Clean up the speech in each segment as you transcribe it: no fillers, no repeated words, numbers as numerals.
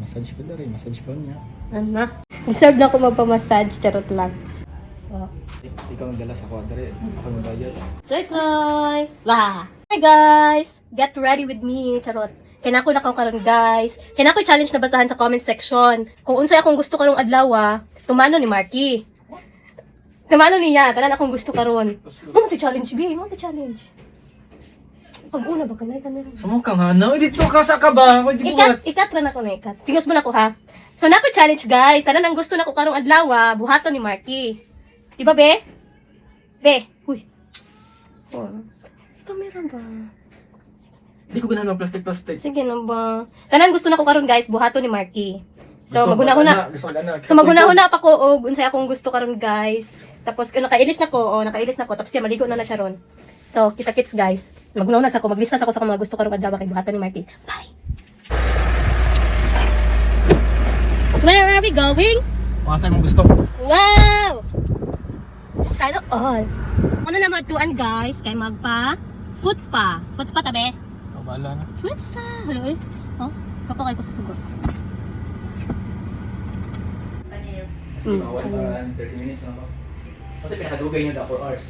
massage pa rin. Massage pa niya. Ano? Deserve na ako magpamassage. Charot lang. Oh. Ikaw ang dala sa kwadre. Ako yung bayad. Try! Lah! Hi guys! Get ready with me. Charot. Kinako na karon guys. Kinako challenge na basahan sa comment section. Kung unsay akong gusto karong adlaw, tumano ni Marky. Tumano niya, tanan akong gusto karon. Mo to challenge bi, mo to challenge. Pag una ba kanay kanay. Sumo ka nga na. Dito ka sa ka ba? Ikat ra na ko na ikat. Tingos mo na ko ha. So nako challenge guys. Tanan ang gusto nako karong adlaw, buhaton ni Marky. Di ba be? Be, huy. Oh. Kamera ba? Hindi ko ganahan ng plastic. Sige na ba? Tanan gusto nako karon guys, buhaton ni Marky. So maghuna-huna. So maghuna-huna pa ko og unsay akong gusto karon guys. Tapos nakailis na ko, tapos siya maligo na siya ron. So kita-kits guys. Maghuna-huna sa ko, maglista sa ko sa mga gusto karong adlaw kay buhaton ni Marky. Bye. Where are we going? Mga sa'yo mong gusto. Wow! Sana all. Ano na magtuan guys, kay magpa foot spa. Foot spa tabi. Kabala na. Foot spa. Hello eh. Oh, kapakay ko sa sugot. Bawal pa 30 minutes na ba? Kasi pinakadugay nyo na 4 hours.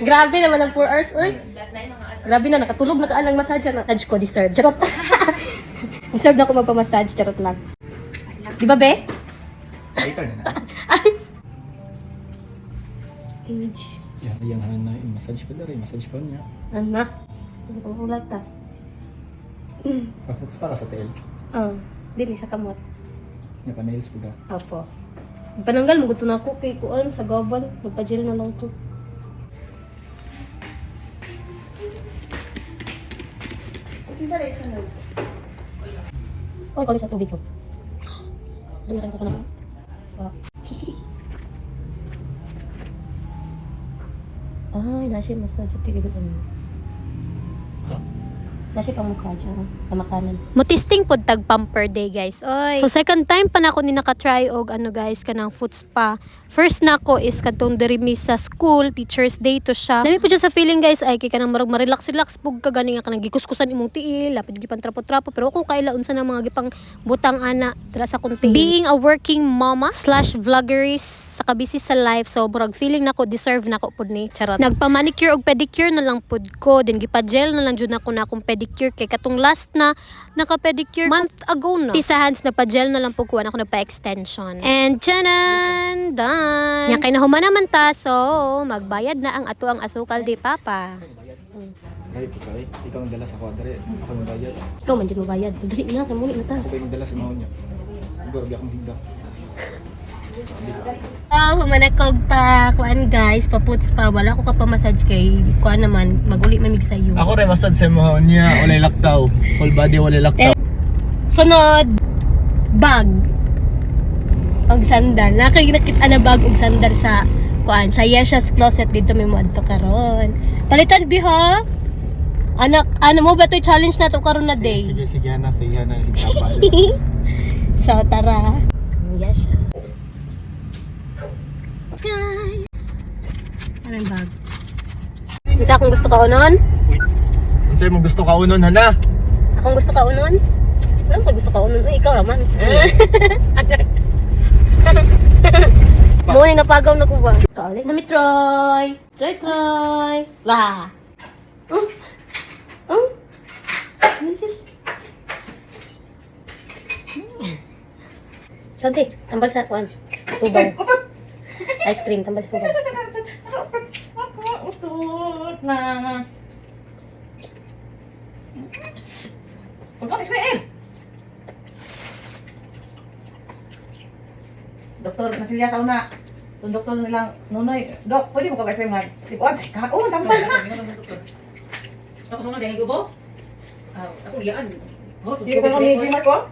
Grabe naman ang 4 hours, uy. Grabe na, nakatulog na kaalang massage na. Massage ko, deserve. Charot. Deserve na ako magpamassage, charot lang. Di ba, be? Later na. Age. Yang na massage pa rin. Massage pa niya. Ano? Hindi ko ulat ah. Fafoots para sa tail. Dili sa kamot. Nga pa nails po ka. Opo. Pananggal, maguto na ako kay kuan sa gaban. Magpa-gel na lang ko. Oy, kali sa tubig ko. Dalitan ko na ba? Ay, nasi massage tigil ko. Nasi pang massage na makanan. Mutisting pod tag pamper day guys. Oy. So second time pa na ako ni naka-try og ano guys kanang foot spa. First na ko is kadtong diri mi sa school, teachers day to siya. Nami po sa feeling guys ay kay kanang marag relax pug ka gani nga kanang gikuskusan imong tiil, lapid gipan trapo-trapo pero kung kaila unsa na mga gipang butang ana dira sa kunti. Being a working mama / vloggerist sa kabisi sa life, so murag feeling nako deserve nako pud ni charot. Nagpa-manicure og pedicure na lang pud ko, then gipa-gel na lang jud nako na akong pedicure kay katong last na naka-pedicure month ago na. Sa hands na pa-gel na lang pud ko ako nagpa-extension. And tanan, done. Nya kay nahuman naman ta, so magbayad na ang ato ang asukal di papa. Ay, okay. Ikaw ang dala sa kwadre. Ako yung bayad. Ikaw man di mabayad. Dali na kay muli na ta. Ako ba yung dala sa mahon niya? Igorbi akong higda. Humanakog pa kuan guys, pa-puts pa. Wala ko ka pa-massage kay kuan naman, maguli man mig sayo. Ako rin massage sa mahon niya. Walay laktaw. Whole body walay laktaw. Sunod, bag. Og sandal. Nakita na bag og sandal sa kuan, sa Yesha's Closet dito may moadto karon. Palitan bi ha. Anak, ano mo ba to challenge na to karon na day? Sige na. Itapa. So tara. Yesha. Guys. Anong bag? Isa akong gusto ka unon? Ano sa'yo mong gusto ka unon, hana? Akong gusto ka unon? Wala ko gusto ka unon. Uy, ikaw raman. Muna napagaw na ko ba? Kali na mi Troy. Troy. Lah. Misis. Kanti, tambal sa kuan. Subaw. Ice cream, tambal sa subaw. Utut na. Huwag Israel. Doktor na siya sa una. Yung doktor nilang nunoy. Dok, pwede mo ka-Israel nga. Si Kuan, kahapon, tambal na. Ako sunod, yung gubo? Ako yan. Hindi ka kami, Marco?